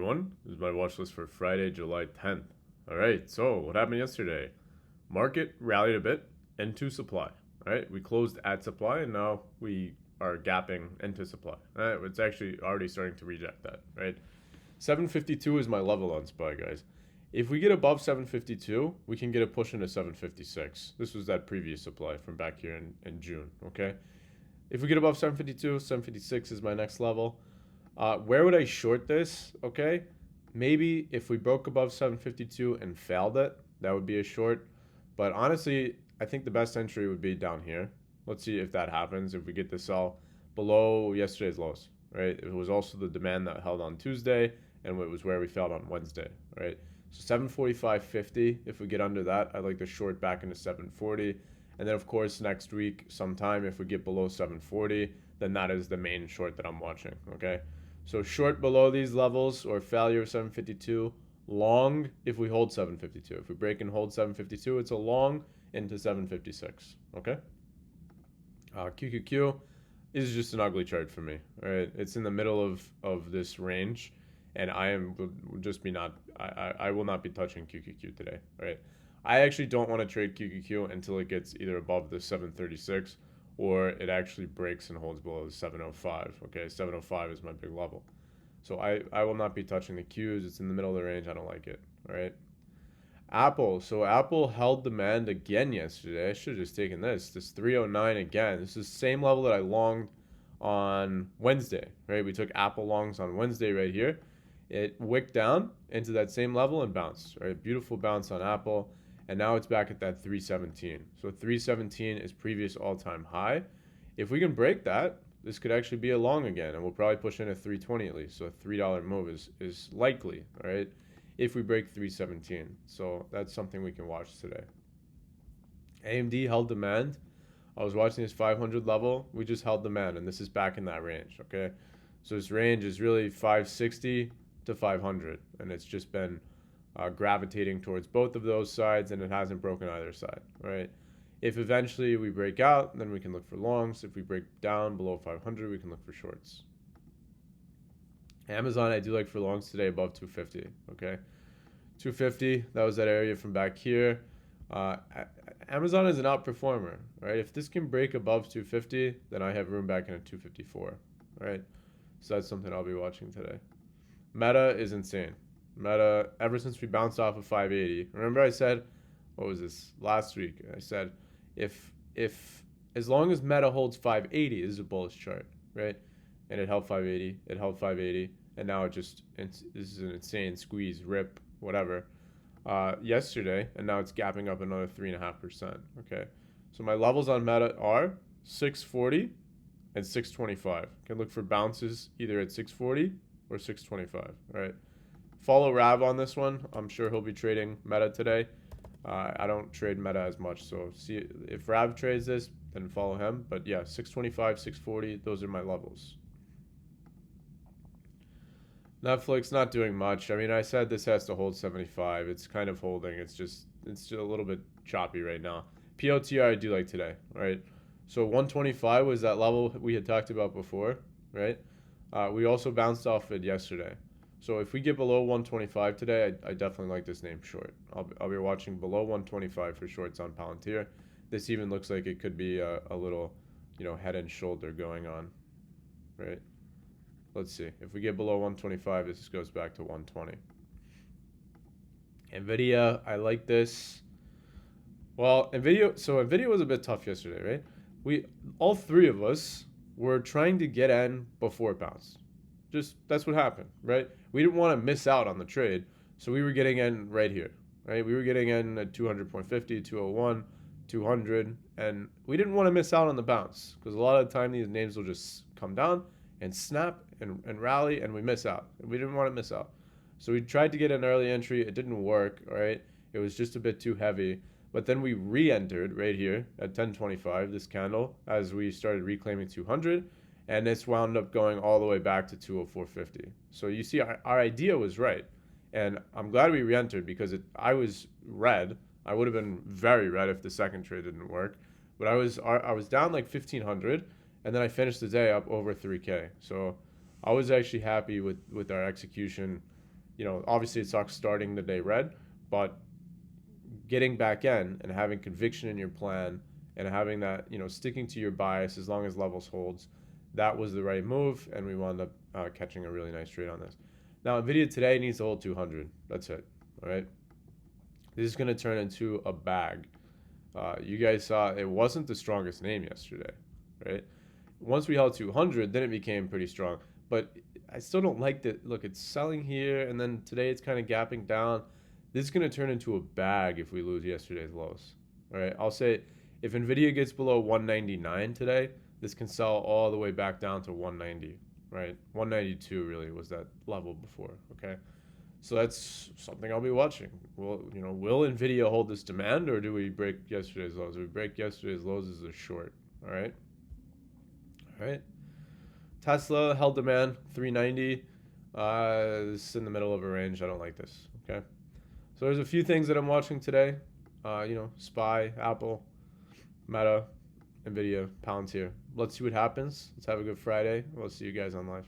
everyone. This is my watch list for Friday, July 10th. All right, so what happened yesterday? Market rallied a bit into supply. All right, we closed at supply and now we are gapping into supply. All right, it's actually already starting to reject that. Right, 752 is my level on SPY, guys. If we get above 752, we can get a push into 756. This was that previous supply from back here in June. Okay, if we get above 752, 756 is my next level. Where would I short this? Okay, maybe if we broke above 752 and failed it, that would be a short. But honestly, I think the best entry would be down here. Let's see if that happens. If we get to sell below yesterday's lows, right? It was also the demand that held on Tuesday, and it was where we failed on Wednesday, right? So 745.50. If we get under that, I'd like to short back into 740. And then of course next week sometime if we get below 740, then that is the main short that I'm watching. Okay. So short below these levels or failure of 752, long if we hold 752. If we break and hold 752, it's a long into 756. Okay. QQQ is just an ugly chart for me. Right. It's in the middle of this range, and I will not be touching QQQ today. Right. I actually don't want to trade QQQ until it gets either above the 736 or it actually breaks and holds below the 705. Okay, 705 is my big level. So I will not be touching the Qs. It's in the middle of the range. I don't like it. All right. Apple. So Apple held demand again yesterday. I should have just taken this. This 309 again. This is the same level that I longed on Wednesday. Right. We took Apple longs on Wednesday right here. It wicked down into that same level and bounced. Right. Beautiful bounce on Apple. And now it's back at that 317. So 317 is previous all-time high. If we can break that, this could actually be a long again, and we'll probably push in at 320 at least. So a $3 move is likely, all right, if we break 317. So that's something we can watch today. AMD held demand. I was watching this 500 level. We just held demand, and this is back in that range, okay? So this range is really 560 to 500, and it's just been gravitating towards both of those sides, and it hasn't broken either side, right? If eventually we break out, then we can look for longs. If we break down below 500, we can look for shorts. Amazon, I do like for longs today above 250, okay? 250, that was that area from back here. Amazon is an outperformer, right? If this can break above 250, then I have room back in at 254, right? So that's something I'll be watching today. Meta is insane. Meta, ever since we bounced off of 580, remember I said, what was this, last week? I said, if as long as Meta holds 580, this is a bullish chart, right? And it held 580, and now this is an insane squeeze, rip, whatever, yesterday, and now it's gapping up another 3.5%, okay? So my levels on Meta are 640 and 625. Can look for bounces either at 640 or 625, right? Follow Rav on this one. I'm sure he'll be trading Meta today. I don't trade Meta as much, so see if Rav trades this, then follow him. But yeah, 625, 640, those are my levels. Netflix not doing much. I mean, I said this has to hold 75. It's kind of holding. It's just a little bit choppy right now. POTR I do like today, right? So 125 was that level we had talked about before, right? We also bounced off it yesterday. So if we get below 125 today, I definitely like this name short. I'll be watching below 125 for shorts on Palantir. This even looks like it could be a little, head and shoulder going on, right? Let's see. If we get below 125, this goes back to 120. Nvidia, I like this. Well, Nvidia was a bit tough yesterday, right? All three of us were trying to get in before it bounced. Just that's what happened, right? We didn't want to miss out on the trade, so we were getting in right here, right? We were getting in at 200.50, 201, 200, and we didn't want to miss out on the bounce because a lot of the time these names will just come down and snap and rally, and we miss out. And we didn't want to miss out, so we tried to get an early entry. It didn't work, right? It was just a bit too heavy. But then we re-entered right here at 1025, this candle, as we started reclaiming 200. And it's wound up going all the way back to 204.50. So you see, our idea was right. And I'm glad we re-entered because I was red. I would have been very red if the second trade didn't work. But I was down like 1,500, and then I finished the day up over 3K. So I was actually happy with our execution. you know, obviously it sucks starting the day red, but getting back in and having conviction in your plan and having that, you know, sticking to your bias as long as levels holds, that was the right move, and we wound up catching a really nice trade on this. Now, Nvidia today needs to hold 200. That's it. All right. This is going to turn into a bag. You guys saw it wasn't the strongest name yesterday, right? Once we held 200, then it became pretty strong. But I still don't like that. Look, it's selling here, and then today it's kind of gapping down. This is going to turn into a bag if we lose yesterday's lows. All right, I'll say if Nvidia gets below 199 today, this can sell all the way back down to 190, right? 192 really was that level before, okay? So that's something I'll be watching. Will Nvidia hold this demand, or do we break yesterday's lows? If we break yesterday's lows, is a short. All right. All right. Tesla held demand 390. This is in the middle of a range. I don't like this. Okay. So there's a few things that I'm watching today. SPY, Apple, Meta, Nvidia, Palantir. Let's see what happens. Let's have a good Friday. We'll see you guys on live.